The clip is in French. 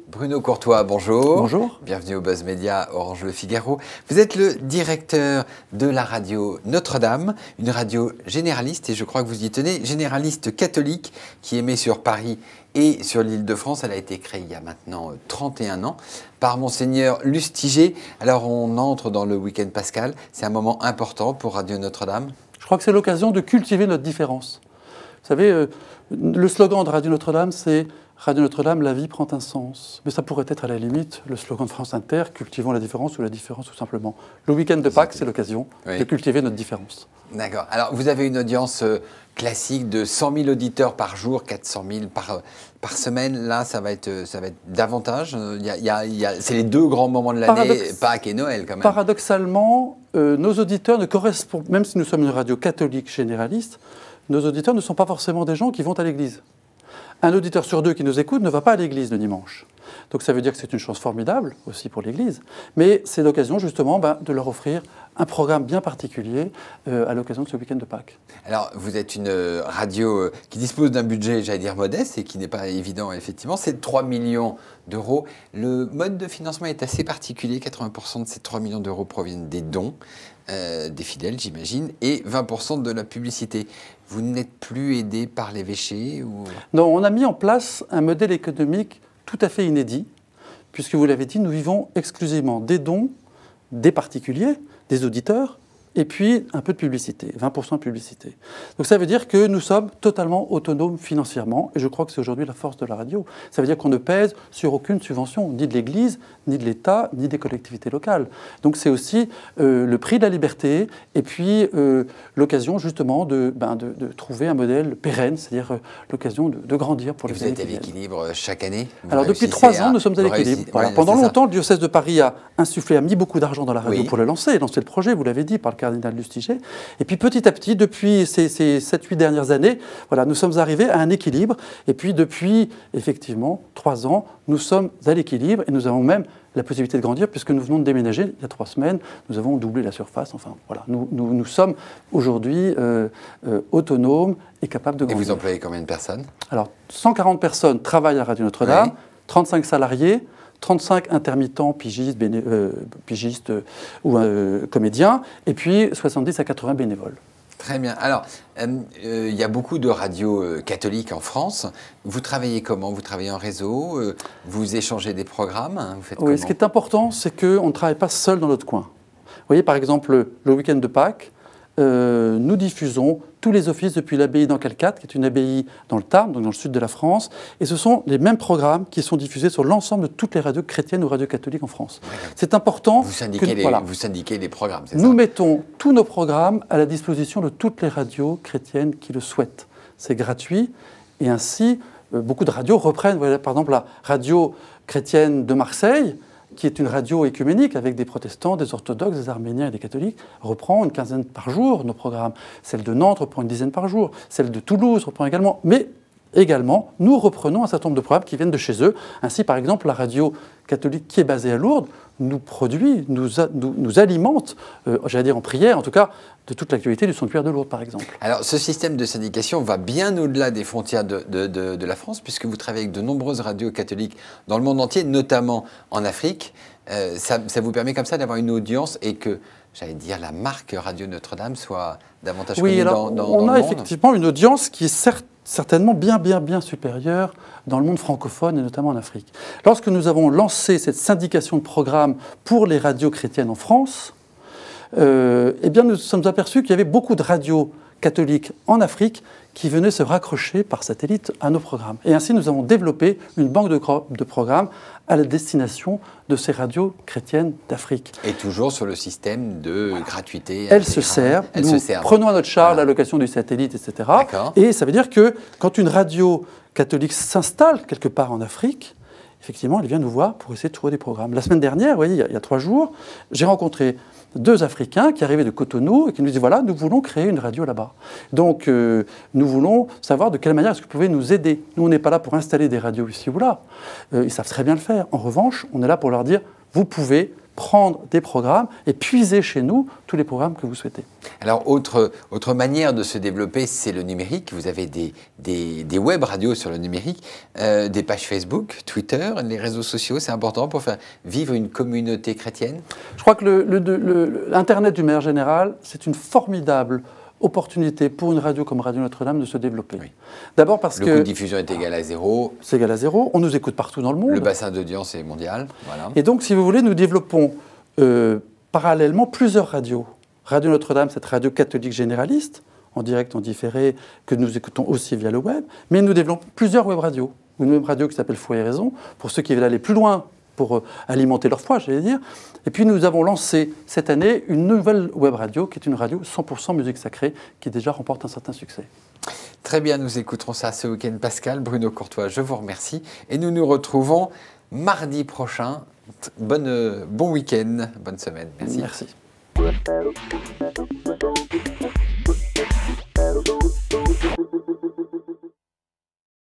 Bruno Courtois, bonjour. Bonjour. Bienvenue au Buzz Média Orange Le Figaro. Vous êtes le directeur de la radio Notre-Dame, une radio généraliste, et je crois que vous y tenez, généraliste catholique qui émet sur Paris et sur l'Île-de-France. Elle a été créée il y a maintenant 31 ans par Monseigneur Lustiger. Alors on entre dans le week-end pascal. C'est un moment important pour Radio Notre-Dame. Je crois que c'est l'occasion de cultiver notre différence. Vous savez, le slogan de Radio Notre-Dame, c'est « Radio Notre-Dame, la vie prend un sens ». Mais ça pourrait être à la limite le slogan de France Inter, « Cultivons la différence » ou la différence tout simplement. Le week-end de Pâques, c'est l'occasion de cultiver notre différence. D'accord. Alors, vous avez une audience classique de 100 000 auditeurs par jour, 400 000 par semaine. Là, ça va être davantage. C'est les deux grands moments de l'année, Pâques et Noël quand même. Paradoxalement, nos auditeurs ne correspondent, même si nous sommes une radio catholique généraliste, nos auditeurs ne sont pas forcément des gens qui vont à l'église. Un auditeur sur deux qui nous écoute ne va pas à l'église le dimanche. Donc ça veut dire que c'est une chance formidable aussi pour l'église. Mais c'est l'occasion justement de leur offrir un programme bien particulier à l'occasion de ce week-end de Pâques. Alors vous êtes une radio qui dispose d'un budget, j'allais dire modeste, et qui n'est pas évident effectivement. C'est 3 millions d'euros. Le mode de financement est assez particulier. 80% de ces 3 millions d'euros proviennent des dons. Des fidèles, j'imagine, et 20% de la publicité. Vous n'êtes plus aidé par l'évêché ou... Non, on a mis en place un modèle économique tout à fait inédit, puisque vous l'avez dit, nous vivons exclusivement des dons, des particuliers, des auditeurs, et puis un peu de publicité, 20% de publicité. Donc ça veut dire que nous sommes totalement autonomes financièrement, et je crois que c'est aujourd'hui la force de la radio. Ça veut dire qu'on ne pèse sur aucune subvention, ni de l'Église, ni de l'État, ni des collectivités locales. Donc c'est aussi le prix de la liberté, et puis l'occasion justement de trouver un modèle pérenne, c'est-à-dire l'occasion de grandir pour les années qui viennent. Vous êtes à l'équilibre chaque année? Alors depuis 3 ans, nous sommes à l'équilibre. Voilà. Pendant longtemps, le diocèse de Paris a mis beaucoup d'argent dans la radio pour le lancer le projet, vous l'avez dit, par le cardinal Lustiger. Et puis petit à petit, depuis ces 7-8 dernières années, voilà, nous sommes arrivés à un équilibre. Et puis depuis, effectivement, 3 ans, nous sommes à l'équilibre et nous avons même la possibilité de grandir puisque nous venons de déménager il y a 3 semaines. Nous avons doublé la surface. Enfin, voilà, nous sommes aujourd'hui autonomes et capables de grandir. Et vous employez combien de personnes? Alors, 140 personnes travaillent à Radio Notre-Dame, 35 salariés, 35 intermittents, pigistes ou comédiens, et puis 70 à 80 bénévoles. Très bien. Alors, il y a beaucoup de radios catholiques en France. Vous travaillez comment? Vous travaillez en réseau? Vous échangez des programmes? Vous faites comment? Ce qui est important, c'est qu'on ne travaille pas seul dans notre coin. Vous voyez, par exemple, le week-end de Pâques, nous diffusons tous les offices depuis l'abbaye d'Ancalcat, qui est une abbaye dans le Tarn, donc dans le sud de la France, et ce sont les mêmes programmes qui sont diffusés sur l'ensemble de toutes les radios chrétiennes ou radios catholiques en France. C'est important. Vous syndiquez les programmes, c'est ça? Nous mettons tous nos programmes à la disposition de toutes les radios chrétiennes qui le souhaitent. C'est gratuit, et ainsi, beaucoup de radios reprennent, voilà, par exemple, la radio chrétienne de Marseille, qui est une radio écuménique avec des protestants, des orthodoxes, des arméniens et des catholiques, reprend une quinzaine par jour nos programmes. Celle de Nantes reprend une dizaine par jour. Celle de Toulouse reprend également. Mais également, nous reprenons un certain nombre de programmes qui viennent de chez eux. Ainsi, par exemple, la radio catholique qui est basée à Lourdes nous produit, nous alimente, j'allais dire en prière, en tout cas, de toute l'actualité du sanctuaire de Lourdes, par exemple. Alors, ce système de syndication va bien au-delà des frontières de la France, puisque vous travaillez avec de nombreuses radios catholiques dans le monde entier, notamment en Afrique. Ça vous permet comme ça d'avoir une audience et que, j'allais dire, la marque Radio Notre-Dame soit davantage connue dans le monde. On a effectivement une audience qui est certainement bien supérieure dans le monde francophone et notamment en Afrique. Lorsque nous avons lancé cette syndication de programmes pour les radios chrétiennes en France, eh bien nous nous sommes aperçus qu'il y avait beaucoup de radios catholiques en Afrique qui venaient se raccrocher par satellite à nos programmes. Et ainsi, nous avons développé une banque de programmes à la destination de ces radios chrétiennes d'Afrique. Et toujours sur le système de gratuité. Elles se servent. Nous prenons à notre charge l'allocation du satellite, etc. Et ça veut dire que quand une radio catholique s'installe quelque part en Afrique, effectivement, elle vient nous voir pour essayer de trouver des programmes. La semaine dernière, vous voyez, il y a 3 jours, j'ai rencontré 2 Africains qui arrivaient de Cotonou et qui nous disaient, voilà, nous voulons créer une radio là-bas. Donc, nous voulons savoir de quelle manière est-ce que vous pouvez nous aider. Nous, on n'est pas là pour installer des radios ici ou là. Ils savent très bien le faire. En revanche, on est là pour leur dire, vous pouvez prendre des programmes et puiser chez nous tous les programmes que vous souhaitez. Alors, autre manière de se développer, c'est le numérique. Vous avez des web radios sur le numérique, des pages Facebook, Twitter, les réseaux sociaux, c'est important pour faire vivre une communauté chrétienne? Je crois que l'Internet, d'une manière générale, c'est une formidable opportunité pour une radio comme Radio Notre-Dame de se développer. Oui. D'abord parce que... Le coût de diffusion est égal à 0. C'est égal à 0. On nous écoute partout dans le monde. Le bassin d'audience est mondial. Voilà. Et donc, si vous voulez, nous développons parallèlement plusieurs radios. Radio Notre-Dame, cette radio catholique généraliste, en direct, en différé, que nous écoutons aussi via le web. Mais nous développons plusieurs web radios. Une web radio qui s'appelle Foi et Raison, pour ceux qui veulent aller plus loin, pour alimenter leur foi, j'allais dire. Et puis nous avons lancé cette année une nouvelle web radio, qui est une radio 100% musique sacrée, qui déjà remporte un certain succès. Très bien, nous écouterons ça ce week-end. Pascal, Bruno Courtois, je vous remercie. Et nous nous retrouvons mardi prochain. Bon week-end, bonne semaine. Merci. Merci.